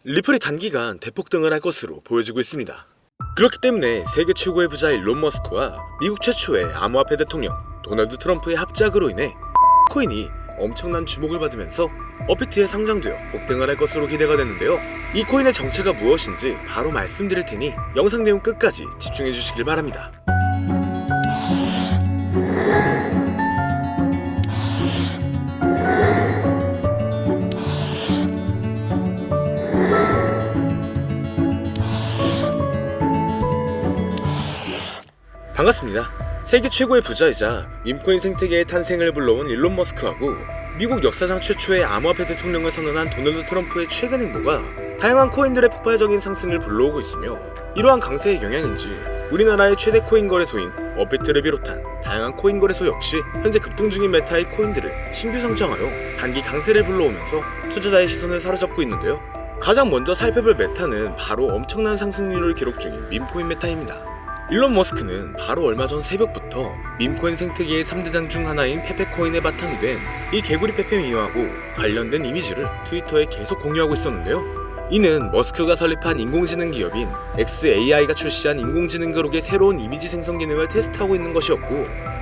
리플이 단기간 대폭등을 할 것으로 보여지고 있습니다. 그렇기 때문에 세계 최고의 부자 일론 머스크와 미국 최초의 암호화폐 대통령 도널드 트럼프의 합작으로 인해 코인이 엄청난 주목을 받으면서 업비트에 상장되어 폭등을 할 것으로 기대가 됐는데요. 이 코인의 정체가 무엇인지 바로 말씀드릴 테니 영상 내용 끝까지 집중해 주시길 바랍니다. 반갑습니다. 세계 최고의 부자이자 밈코인 생태계의 탄생을 불러온 일론 머스크하고 미국 역사상 최초의 암호화폐 대통령을 선언한 도널드 트럼프의 최근 행보가 다양한 코인들의 폭발적인 상승을 불러오고 있으며, 이러한 강세의 영향인지 우리나라의 최대 코인 거래소인 업비트를 비롯한 다양한 코인 거래소 역시 현재 급등 중인 메타의 코인들을 신규 상장하여 단기 강세를 불러오면서 투자자의 시선을 사로잡고 있는데요. 가장 먼저 살펴볼 메타는 바로 엄청난 상승률을 기록 중인 밈코인 메타입니다. 일론 머스크는 바로 얼마 전 새벽부터 밈코인 생태계의 3대장 중 하나인 페페코인의 바탕이 된 이 개구리 페페미와하고 관련된 이미지를 트위터에 계속 공유하고 있었는데요. 이는 머스크가 설립한 인공지능 기업인 xAI가 출시한 인공지능 그룹의 새로운 이미지 생성 기능을 테스트하고 있는 것이었고,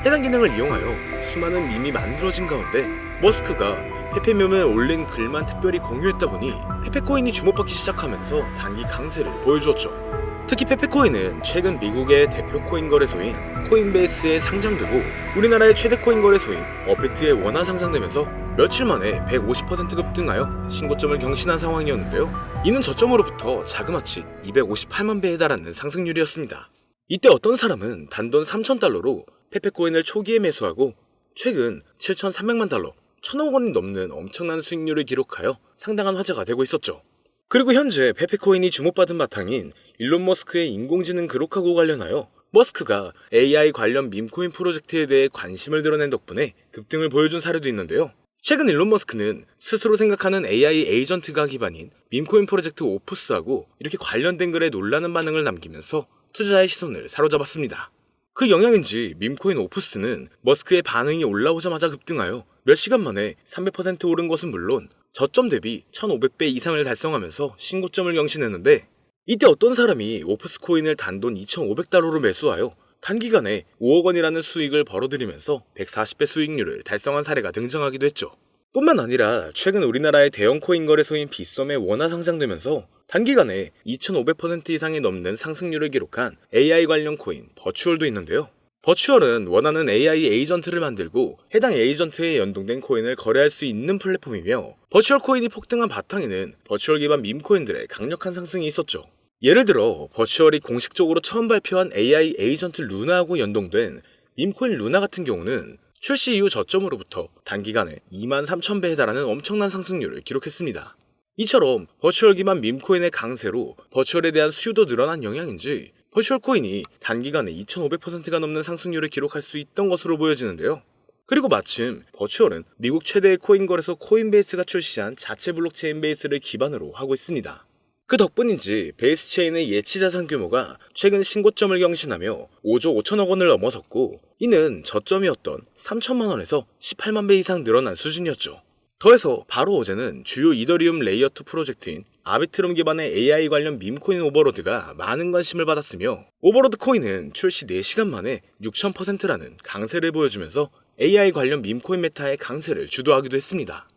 해당 기능을 이용하여 수많은 밈이 만들어진 가운데 머스크가 페페밈에 올린 글만 특별히 공유했다 보니 페페코인이 주목받기 시작하면서 단기 강세를 보여주었죠. 특히 페페코인은 최근 미국의 대표 코인 거래소인 코인베이스에 상장되고 우리나라의 최대 코인 거래소인 업비트에 원화 상장되면서 며칠 만에 150% 급등하여 신고점을 경신한 상황이었는데요. 이는 저점으로부터 자그마치 258만 배에 달하는 상승률이었습니다. 이때 어떤 사람은 단돈 3,000달러로 페페코인을 초기에 매수하고 최근 7,300만 달러, 1,000억 원이 넘는 엄청난 수익률을 기록하여 상당한 화제가 되고 있었죠. 그리고 현재 페페코인이 주목받은 바탕인 일론 머스크의 인공지능 그룹하고 관련하여 머스크가 AI 관련 밈코인 프로젝트에 대해 관심을 드러낸 덕분에 급등을 보여준 사례도 있는데요. 최근 일론 머스크는 스스로 생각하는 AI 에이전트가 기반인 밈코인 프로젝트 오프스하고 이렇게 관련된 글에 놀라는 반응을 남기면서 투자자의 시선을 사로잡았습니다. 그 영향인지 밈코인 오프스는 머스크의 반응이 올라오자마자 급등하여 몇 시간 만에 300% 오른 것은 물론 저점 대비 1500배 이상을 달성하면서 신고점을 경신했는데, 이때 어떤 사람이 오프스 코인을 단돈 2500달러로 매수하여 단기간에 5억 원이라는 수익을 벌어들이면서 140배 수익률을 달성한 사례가 등장하기도 했죠. 뿐만 아니라 최근 우리나라의 대형 코인 거래소인 빗썸에 원화 상장되면서 단기간에 2500% 이상이 넘는 상승률을 기록한 AI 관련 코인 버추얼도 있는데요. 버추얼은 원하는 AI 에이전트를 만들고 해당 에이전트에 연동된 코인을 거래할 수 있는 플랫폼이며, 버추얼 코인이 폭등한 바탕에는 버추얼 기반 밈코인들의 강력한 상승이 있었죠. 예를 들어 버추얼이 공식적으로 처음 발표한 AI 에이전트 루나하고 연동된 밈코인 루나 같은 경우는 출시 이후 저점으로부터 단기간에 23,000배에 달하는 엄청난 상승률을 기록했습니다. 이처럼 버추얼 기반 밈코인의 강세로 버추얼에 대한 수요도 늘어난 영향인지 버추얼 코인이 단기간에 2,500%가 넘는 상승률을 기록할 수 있던 것으로 보여지는데요. 그리고 마침 버추얼은 미국 최대의 코인 거래소 코인베이스가 출시한 자체 블록체인 베이스를 기반으로 하고 있습니다. 그 덕분인지 베이스 체인의 예치 자산 규모가 최근 신고점을 경신하며 5조 5천억 원을 넘어섰고, 이는 저점이었던 3천만 원에서 18만 배 이상 늘어난 수준이었죠. 더해서 바로 어제는 주요 이더리움 레이어2 프로젝트인 아비트럼 기반의 AI 관련 밈코인 오버로드가 많은 관심을 받았으며, 오버로드 코인은 출시 4시간 만에 6000%라는 강세를 보여주면서 AI 관련 밈코인 메타의 강세를 주도하기도 했습니다.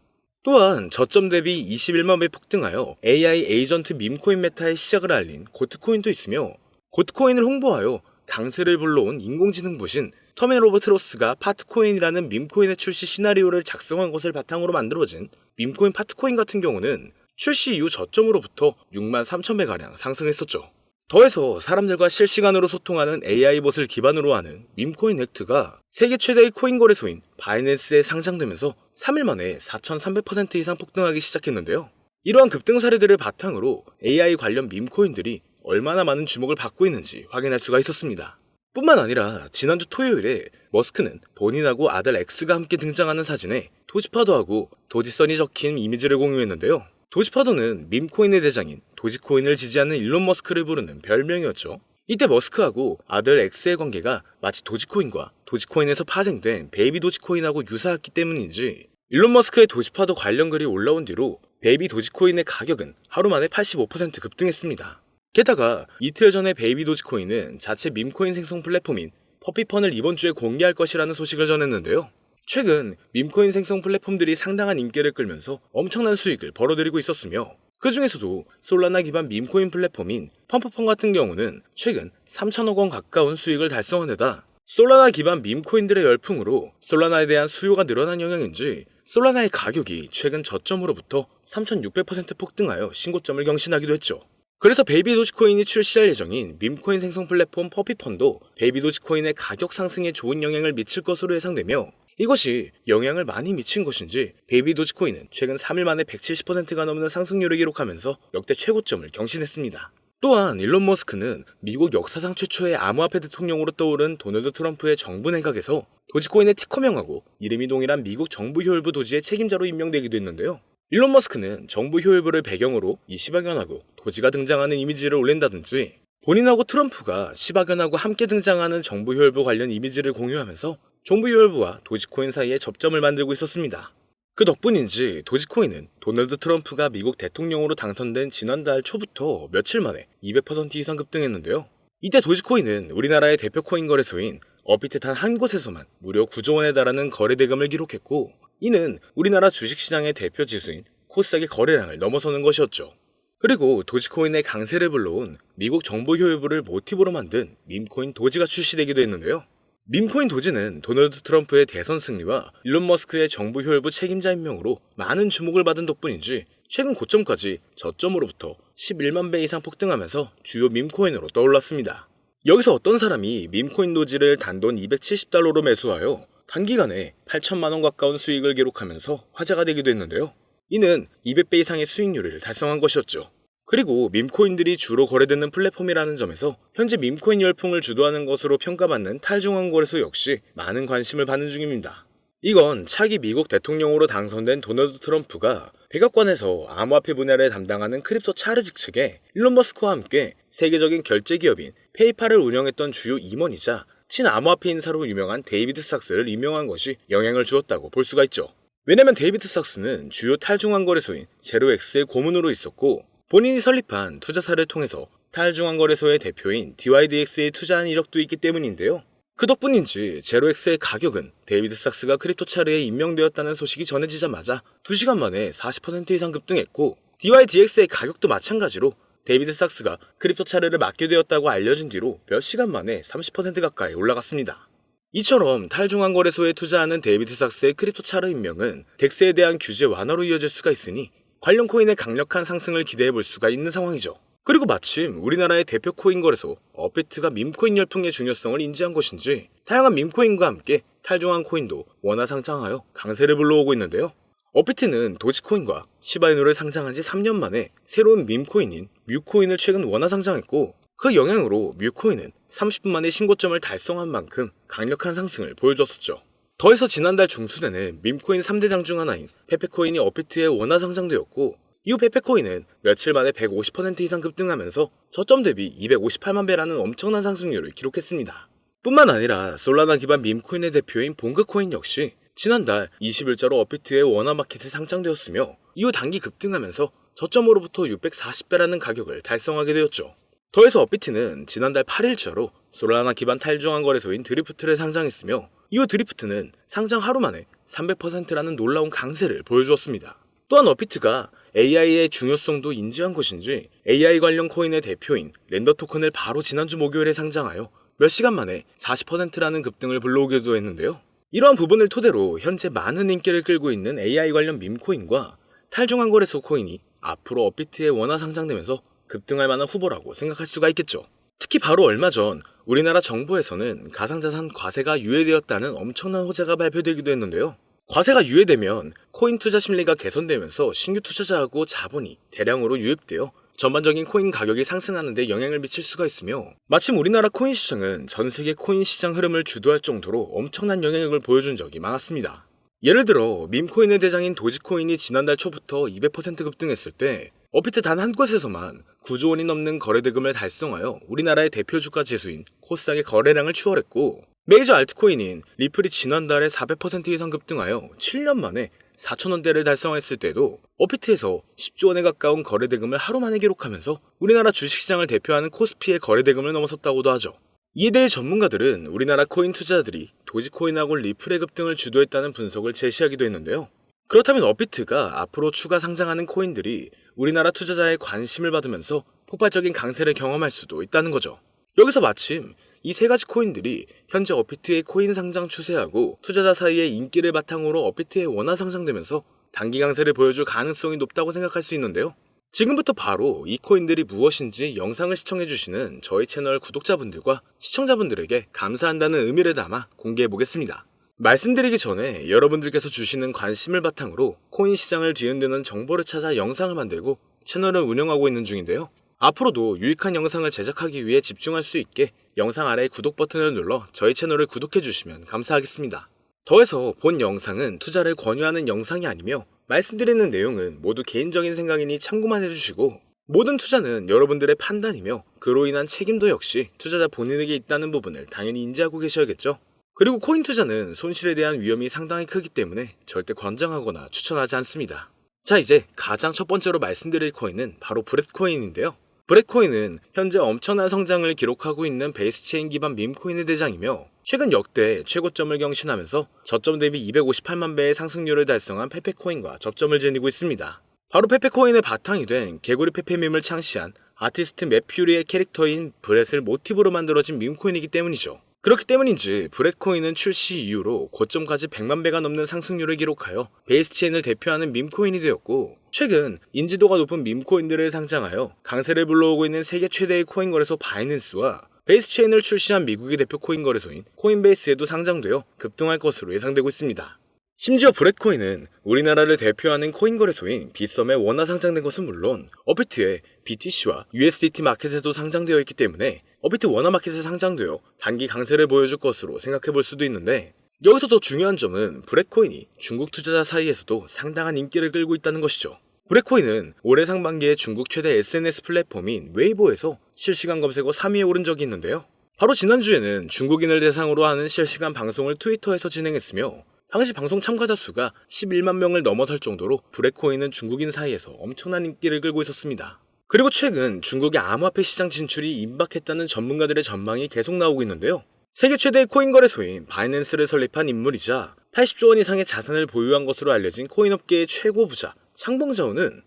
또한 저점 대비 21만 배 폭등하여 AI 에이전트 밈코인 메타의 시작을 알린 고트코인도 있으며, 고트코인을 홍보하여 강세를 불러온 인공지능 보신 터미널 오브 트로스가 파트코인이라는 밈코인의 출시 시나리오를 작성한 것을 바탕으로 만들어진 밈코인 파트코인 같은 경우는 출시 이후 저점으로부터 63,000배가량 상승했었죠. 더해서 사람들과 실시간으로 소통하는 AI봇을 기반으로 하는 밈코인 액트가 세계 최대의 코인 거래소인 바이낸스에 상장되면서 3일 만에 4,300% 이상 폭등하기 시작했는데요. 이러한 급등 사례들을 바탕으로 AI 관련 밈코인들이 얼마나 많은 주목을 받고 있는지 확인할 수가 있었습니다. 뿐만 아니라 지난주 토요일에 머스크는 본인하고 아들 엑스가 함께 등장하는 사진에 도지파도하고 도지선이 적힌 이미지를 공유했는데요. 도지파도는 밈코인의 대장인 도지코인을 지지하는 일론 머스크를 부르는 별명이었죠. 이때 머스크하고 아들 엑스의 관계가 마치 도지코인과 도지코인에서 파생된 베이비 도지코인하고 유사했기 때문인지 일론 머스크의 도지파도 관련 글이 올라온 뒤로 베이비 도지코인의 가격은 하루 만에 85% 급등했습니다. 게다가 이틀 전에 베이비 도지코인은 자체 밈코인 생성 플랫폼인 퍼피펀을 이번 주에 공개할 것이라는 소식을 전했는데요. 최근 밈코인 생성 플랫폼들이 상당한 인기를 끌면서 엄청난 수익을 벌어들이고 있었으며 그 중에서도 솔라나 기반 밈코인 플랫폼인 펌프펀 같은 경우는 최근 3천억 원 가까운 수익을 달성한 데다 솔라나 기반 밈코인들의 열풍으로 솔라나에 대한 수요가 늘어난 영향인지 솔라나의 가격이 최근 저점으로부터 3600% 폭등하여 신고점을 경신하기도 했죠. 그래서 베이비 도지코인이 출시할 예정인 밈코인 생성 플랫폼 퍼피펀도 베이비 도지코인의 가격 상승에 좋은 영향을 미칠 것으로 예상되며 이것이 영향을 많이 미친 것인지 베이비 도지코인은 최근 3일 만에 170%가 넘는 상승률을 기록하면서 역대 최고점을 경신했습니다. 또한 일론 머스크는 미국 역사상 최초의 암호화폐 대통령으로 떠오른 도널드 트럼프의 정부 내각에서 도지코인의 티커명하고 이름이 동일한 미국 정부 효율부 도지의 책임자로 임명되기도 했는데요. 일론 머스크는 정부 효율부를 배경으로 이 시바견하고 도지가 등장하는 이미지를 올린다든지 본인하고 트럼프가 시바견하고 함께 등장하는 정부 효율부 관련 이미지를 공유하면서 정부 효율부와 도지코인 사이에 접점을 만들고 있었습니다. 그 덕분인지 도지코인은 도널드 트럼프가 미국 대통령으로 당선된 지난달 초부터 며칠 만에 200% 이상 급등했는데요. 이때 도지코인은 우리나라의 대표 코인 거래소인 업비트 단 한 곳에서만 무려 9조 원에 달하는 거래 대금을 기록했고 이는 우리나라 주식시장의 대표 지수인 코스닥의 거래량을 넘어서는 것이었죠. 그리고 도지코인의 강세를 불러온 미국 정부 효율부를 모티브로 만든 밈코인 도지가 출시되기도 했는데요. 밈코인 도지는 도널드 트럼프의 대선 승리와 일론 머스크의 정부 효율부 책임자 임명으로 많은 주목을 받은 덕분인지 최근 고점까지 저점으로부터 11만 배 이상 폭등하면서 주요 밈코인으로 떠올랐습니다. 여기서 어떤 사람이 밈코인 도지를 단돈 270달러로 매수하여 단기간에 8천만 원 가까운 수익을 기록하면서 화제가 되기도 했는데요. 이는 200배 이상의 수익률을 달성한 것이었죠. 그리고 밈코인들이 주로 거래되는 플랫폼이라는 점에서 현재 밈코인 열풍을 주도하는 것으로 평가받는 탈중앙 거래소 역시 많은 관심을 받는 중입니다. 이건 차기 미국 대통령으로 당선된 도널드 트럼프가 백악관에서 암호화폐 분야를 담당하는 크립토 차르 측에 일론 머스크와 함께 세계적인 결제 기업인 페이팔을 운영했던 주요 임원이자 친암호화폐 인사로 유명한 데이비드 삭스를 임명한 것이 영향을 주었다고 볼 수가 있죠. 왜냐면 데이비드 삭스는 주요 탈중앙 거래소인 제로엑스의 고문으로 있었고 본인이 설립한 투자사를 통해서 탈중앙 거래소의 대표인 DYDX에 투자한 이력도 있기 때문인데요. 그 덕분인지 제로엑스의 가격은 데이비드 삭스가 크립토 차르에 임명되었다는 소식이 전해지자마자 2시간 만에 40% 이상 급등했고 DYDX의 가격도 마찬가지로 데이비드 삭스가 크립토 차르를 맡게 되었다고 알려진 뒤로 몇 시간 만에 30% 가까이 올라갔습니다. 이처럼 탈중앙 거래소에 투자하는 데이비드 삭스의 크립토 차르 임명은 덱스에 대한 규제 완화로 이어질 수가 있으니 관련 코인의 강력한 상승을 기대해 볼 수가 있는 상황이죠. 그리고 마침 우리나라의 대표 코인 거래소 업비트가 밈코인 열풍의 중요성을 인지한 것인지 다양한 밈코인과 함께 탈중앙 코인도 원화 상장하여 강세를 불러오고 있는데요. 업비트는 도지코인과 시바이누를 상장한 지 3년 만에 새로운 밈코인인 뮤코인을 최근 원화 상장했고 그 영향으로 뮤코인은 30분 만에 신고점을 달성한 만큼 강력한 상승을 보여줬었죠. 더해서 지난달 중순에는 밈코인 3대장 중 하나인 페페코인이 업비트에 원화 상장되었고 이후 페페코인은 며칠 만에 150% 이상 급등하면서 저점 대비 258만 배라는 엄청난 상승률을 기록했습니다. 뿐만 아니라 솔라나 기반 밈코인의 대표인 봉그코인 역시 지난달 20일자로 업비트의 원화 마켓에 상장되었으며 이후 단기 급등하면서 저점으로부터 640배라는 가격을 달성하게 되었죠. 더해서 업비트는 지난달 8일자로 솔라나 기반 탈중앙 거래소인 드리프트를 상장했으며 이후 드리프트는 상장 하루 만에 300%라는 놀라운 강세를 보여주었습니다. 또한 업비트가 AI의 중요성도 인지한 것인지 AI 관련 코인의 대표인 렌더 토큰을 바로 지난주 목요일에 상장하여 몇 시간 만에 40%라는 급등을 불러오기도 했는데요. 이러한 부분을 토대로 현재 많은 인기를 끌고 있는 AI 관련 밈코인과 탈중앙 거래소 코인이 앞으로 업비트에 원화 상장되면서 급등할 만한 후보라고 생각할 수가 있겠죠. 특히 바로 얼마 전 우리나라 정부에서는 가상자산 과세가 유예되었다는 엄청난 호재가 발표되기도 했는데요. 과세가 유예되면 코인 투자 심리가 개선되면서 신규 투자자하고 자본이 대량으로 유입되어 전반적인 코인 가격이 상승하는 데 영향을 미칠 수가 있으며 마침 우리나라 코인 시장은 전 세계 코인 시장 흐름을 주도할 정도로 엄청난 영향력을 보여준 적이 많았습니다. 예를 들어 밈코인의 대장인 도지코인이 지난달 초부터 200% 급등했을 때 업비트 단 한 곳에서만 9조 원이 넘는 거래대금을 달성하여 우리나라의 대표 주가 지수인 코스닥의 거래량을 추월했고 메이저 알트코인인 리플이 지난달에 400% 이상 급등하여 7년 만에 4,000원대를 달성했을 때도 업비트에서 10조 원에 가까운 거래대금을 하루 만에 기록하면서 우리나라 주식시장을 대표하는 코스피의 거래대금을 넘어섰다고도 하죠. 이에 대해 전문가들은 우리나라 코인 투자자들이 도지코인하고 리플의 급등을 주도했다는 분석을 제시하기도 했는데요. 그렇다면 업비트가 앞으로 추가 상장하는 코인들이 우리나라 투자자의 관심을 받으면서 폭발적인 강세를 경험할 수도 있다는 거죠. 여기서 마침 이 세 가지 코인들이 현재 업비트의 코인 상장 추세하고 투자자 사이의 인기를 바탕으로 업비트에 원화 상장되면서 단기 강세를 보여줄 가능성이 높다고 생각할 수 있는데요. 지금부터 바로 이 코인들이 무엇인지 영상을 시청해주시는 저희 채널 구독자분들과 시청자분들에게 감사한다는 의미를 담아 공개해보겠습니다. 말씀드리기 전에 여러분들께서 주시는 관심을 바탕으로 코인 시장을 뒤흔드는 정보를 찾아 영상을 만들고 채널을 운영하고 있는 중인데요. 앞으로도 유익한 영상을 제작하기 위해 집중할 수 있게 영상 아래 구독 버튼을 눌러 저희 채널을 구독해주시면 감사하겠습니다. 더해서 본 영상은 투자를 권유하는 영상이 아니며 말씀드리는 내용은 모두 개인적인 생각이니 참고만 해주시고 모든 투자는 여러분들의 판단이며 그로 인한 책임도 역시 투자자 본인에게 있다는 부분을 당연히 인지하고 계셔야겠죠. 그리고 코인 투자는 손실에 대한 위험이 상당히 크기 때문에 절대 권장하거나 추천하지 않습니다. 자, 이제 가장 첫 번째로 말씀드릴 코인은 바로 브렛코인인데요. 브렛코인은 현재 엄청난 성장을 기록하고 있는 베이스체인 기반 밈코인의 대장이며 최근 역대 최고점을 경신하면서 저점 대비 258만 배의 상승률을 달성한 페페코인과 접점을 지니고 있습니다. 바로 페페코인의 바탕이 된 개구리 페페밈을 창시한 아티스트 맷퓨리의 캐릭터인 브렛을 모티브로 만들어진 밈코인이기 때문이죠. 그렇기 때문인지 브렛코인은 출시 이후로 고점까지 100만 배가 넘는 상승률을 기록하여 베이스체인을 대표하는 밈코인이 되었고 최근 인지도가 높은 밈코인들을 상장하여 강세를 불러오고 있는 세계 최대의 코인 거래소 바이낸스와 베이스체인을 출시한 미국의 대표 코인 거래소인 코인베이스에도 상장되어 급등할 것으로 예상되고 있습니다. 심지어 브렛코인은 우리나라를 대표하는 코인 거래소인 빗썸에 원화 상장된 것은 물론 업비트의 BTC와 USDT 마켓에도 상장되어 있기 때문에 업비트 원화 마켓에 상장되어 단기 강세를 보여줄 것으로 생각해 볼 수도 있는데 여기서 더 중요한 점은 브렛코인이 중국 투자자 사이에서도 상당한 인기를 끌고 있다는 것이죠. 브렛코인은 올해 상반기에 중국 최대 SNS 플랫폼인 웨이보에서 실시간 검색어 3위에 오른 적이 있는데요. 바로 지난주에는 중국인을 대상으로 하는 실시간 방송을 트위터에서 진행했으며 당시 방송 참가자 수가 11만 명을 넘어설 정도로 브렛코인은 중국인 사이에서 엄청난 인기를 끌고 있었습니다. 그리고 최근 중국의 암호화폐 시장 진출이 임박했다는 전문가들의 전망이 계속 나오고 있는데요. 세계 최대의 코인 거래소인 바이낸스를 설립한 인물이자 80조 원 이상의 자산을 보유한 것으로 알려진 코인업계의 최고 부자 창봉자오는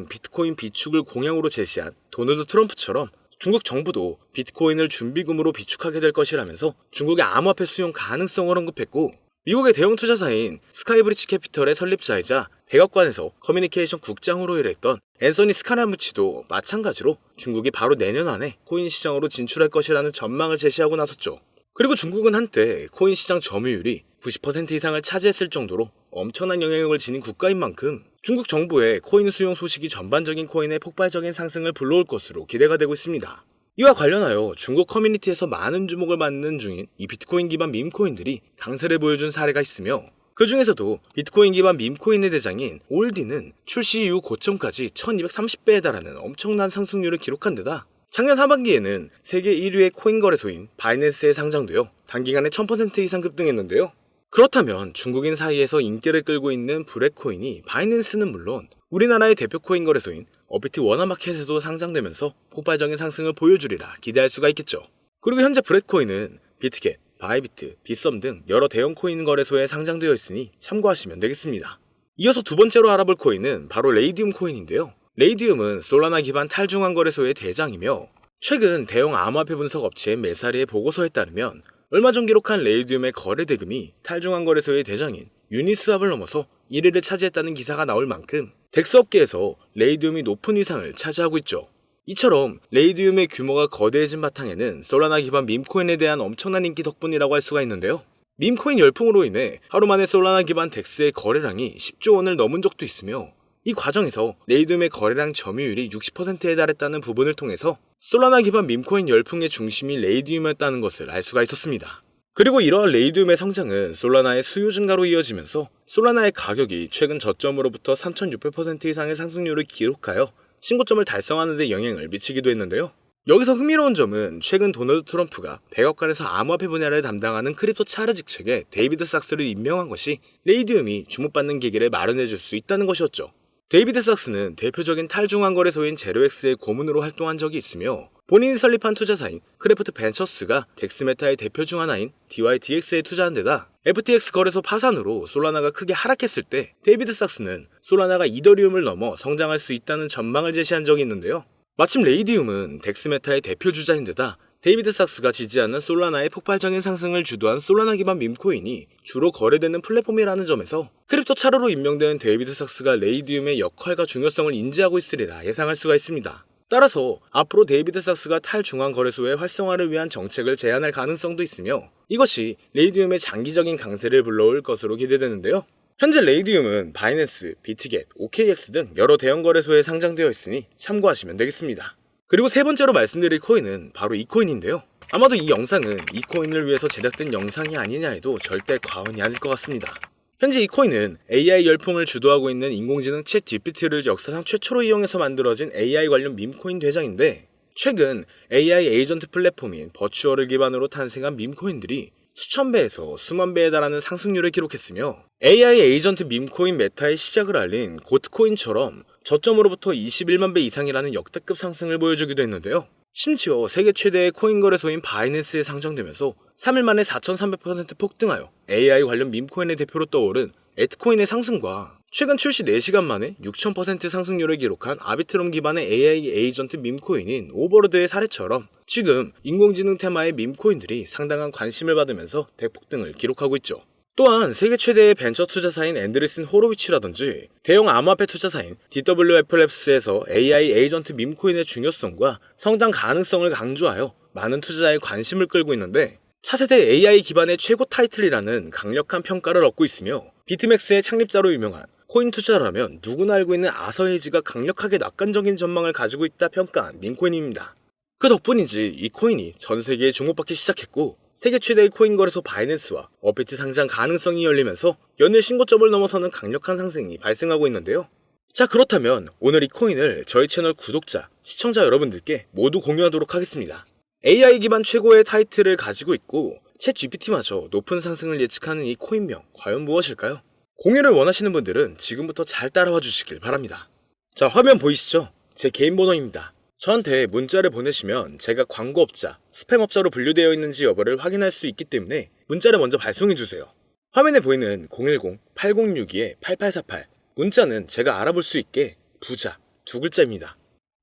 비트코인 비축을 공약으로 제시한 도널드 트럼프처럼 중국 정부도 비트코인을 준비금으로 비축하게 될 것이라면서 중국의 암호화폐 수용 가능성을 언급했고 미국의 대형 투자사인 스카이브리지 캐피털의 설립자이자 백악관에서 커뮤니케이션 국장으로 일했던 앤서니 스카라무치도 마찬가지로 중국이 바로 내년 안에 코인 시장으로 진출할 것이라는 전망을 제시하고 나섰죠. 그리고 중국은 한때 코인 시장 점유율이 90% 이상을 차지했을 정도로 엄청난 영향력을 지닌 국가인 만큼 중국 정부의 코인 수용 소식이 전반적인 코인의 폭발적인 상승을 불러올 것으로 기대가 되고 있습니다. 이와 관련하여 중국 커뮤니티에서 많은 주목을 받는 중인 이 비트코인 기반 밈코인들이 강세를 보여준 사례가 있으며 그 중에서도 비트코인 기반 밈코인의 대장인 올디는 출시 이후 고점까지 1230배에 달하는 엄청난 상승률을 기록한 데다 작년 하반기에는 세계 1위의 코인 거래소인 바이낸스에 상장되어 단기간에 1000% 이상 급등했는데요. 그렇다면 중국인 사이에서 인기를 끌고 있는 브렛코인이 바이낸스는 물론 우리나라의 대표 코인 거래소인 업비트 원화마켓에도 상장되면서 폭발적인 상승을 보여주리라 기대할 수가 있겠죠. 그리고 현재 브렛코인은 비트겟, 바이비트, 빗썸 등 여러 대형 코인 거래소에 상장되어 있으니 참고하시면 되겠습니다. 이어서 두 번째로 알아볼 코인은 바로 레이디움 코인인데요. 레이디움은 솔라나 기반 탈중앙 거래소의 대장이며 최근 대형 암호화폐 분석 업체 메사리의 보고서에 따르면 얼마 전 기록한 레이디움의 거래 대금이 탈중앙 거래소의 대장인 유니스왑을 넘어서 1위를 차지했다는 기사가 나올 만큼 덱스 업계에서 레이디움이 높은 위상을 차지하고 있죠. 이처럼 레이디움의 규모가 거대해진 바탕에는 솔라나 기반 밈코인에 대한 엄청난 인기 덕분이라고 할 수가 있는데요. 밈코인 열풍으로 인해 하루 만에 솔라나 기반 덱스의 거래량이 10조 원을 넘은 적도 있으며 이 과정에서 레이디움의 거래량 점유율이 60%에 달했다는 부분을 통해서 솔라나 기반 밈코인 열풍의 중심이 레이디움이었다는 것을 알 수가 있었습니다. 그리고 이러한 레이디움의 성장은 솔라나의 수요 증가로 이어지면서 솔라나의 가격이 최근 저점으로부터 3600% 이상의 상승률을 기록하여 신고점을 달성하는 데 영향을 미치기도 했는데요. 여기서 흥미로운 점은 최근 도널드 트럼프가 백악관에서 암호화폐 분야를 담당하는 크립토 차르 직책에 데이비드 sak스를 임명한 것이 레이디움이 주목받는 계기를 마련해줄 수 있다는 것이었죠. 데이비드 sak스는 대표적인 탈중앙거래소인 제로엑스의 고문으로 활동한 적이 있으며 본인이 설립한 투자사인 크래프트 벤처스가 덱스메타의 대표 중 하나인 DYDX에 투자한 데다 FTX 거래소 파산으로 솔라나가 크게 하락했을 때 데이비드 sak스는 솔라나가 이더리움을 넘어 성장할 수 있다는 전망을 제시한 적이 있는데요. 마침 레이디움은 덱스메타의 대표 주자인데다 데이비드 sak스가 지지하는 솔라나의 폭발적인 상승을 주도한 솔라나 기반 밈코인이 주로 거래되는 플랫폼이라는 점에서 크립토 차르로 임명된 데이비드 sak스가 레이디움의 역할과 중요성을 인지하고 있으리라 예상할 수가 있습니다. 따라서 앞으로 데이비드 sak스가 탈중앙거래소의 활성화를 위한 정책을 제안할 가능성도 있으며 이것이 레이디움의 장기적인 강세를 불러올 것으로 기대되는데요. 현재 레이디움은 바이낸스, 비트겟, OKX 등 여러 대형 거래소에 상장되어 있으니 참고하시면 되겠습니다. 그리고 세 번째로 말씀드릴 코인은 바로 이 코인인데요. 아마도 이 영상은 이 코인을 위해서 제작된 영상이 아니냐 해도 절대 과언이 아닐 것 같습니다. 현재 이 코인은 AI 열풍을 주도하고 있는 인공지능 챗 GPT를 역사상 최초로 이용해서 만들어진 AI 관련 밈코인 대장인데 최근 AI 에이전트 플랫폼인 버추얼을 기반으로 탄생한 밈코인들이 수천 배에서 수만 배에 달하는 상승률을 기록했으며 AI 에이전트 밈코인 메타의 시작을 알린 고트코인처럼 저점으로부터 21만 배 이상이라는 역대급 상승을 보여주기도 했는데요. 심지어 세계 최대의 코인 거래소인 바이낸스에 상장되면서 3일 만에 4,300% 폭등하여 AI 관련 밈코인의 대표로 떠오른 에트코인의 상승과 최근 출시 4시간 만에 6,000% 상승률을 기록한 아비트럼 기반의 AI 에이전트 밈코인인 오버로드의 사례처럼 지금 인공지능 테마의 밈코인들이 상당한 관심을 받으면서 대폭등을 기록하고 있죠. 또한 세계 최대의 벤처 투자사인 앤드리슨 호로위치라든지 대형 암호화폐 투자사인 DWFLabs에서 AI 에이전트 밈코인의 중요성과 성장 가능성을 강조하여 많은 투자자의 관심을 끌고 있는데 차세대 AI 기반의 최고 타이틀이라는 강력한 평가를 얻고 있으며 비트맥스의 창립자로 유명한 코인 투자라면 누구나 알고 있는 아서헤이지가 강력하게 낙관적인 전망을 가지고 있다 평가한 밈코인입니다. 그 덕분인지 이 코인이 전 세계에 주목받기 시작했고 세계 최대의 코인 거래소 바이낸스와 업비트 상장 가능성이 열리면서 연일 신고점을 넘어서는 강력한 상승이 발생하고 있는데요. 자, 그렇다면 오늘 이 코인을 저희 채널 구독자, 시청자 여러분들께 모두 공유하도록 하겠습니다. AI 기반 최고의 타이틀을 가지고 있고 챗 GPT마저 높은 상승을 예측하는 이 코인명 과연 무엇일까요? 공유를 원하시는 분들은 지금부터 잘 따라와 주시길 바랍니다. 자, 화면 보이시죠? 제 개인 번호입니다. 저한테 문자를 보내시면 제가 광고업자, 스팸업자로 분류되어 있는지 여부를 확인할 수 있기 때문에 문자를 먼저 발송해주세요. 화면에 보이는 010-8062-8848 문자는 제가 알아볼 수 있게 부자, 2글자입니다.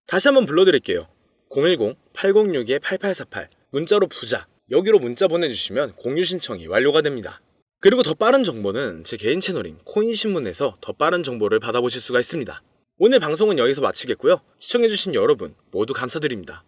다시 한번 불러드릴게요. 010-8062-8848 문자로 부자, 여기로 문자 보내주시면 공유 신청이 완료가 됩니다. 그리고 더 빠른 정보는 제 개인 채널인 코인신문에서 더 빠른 정보를 받아보실 수가 있습니다. 오늘 방송은 여기서 마치겠고요. 시청해주신 여러분 모두 감사드립니다.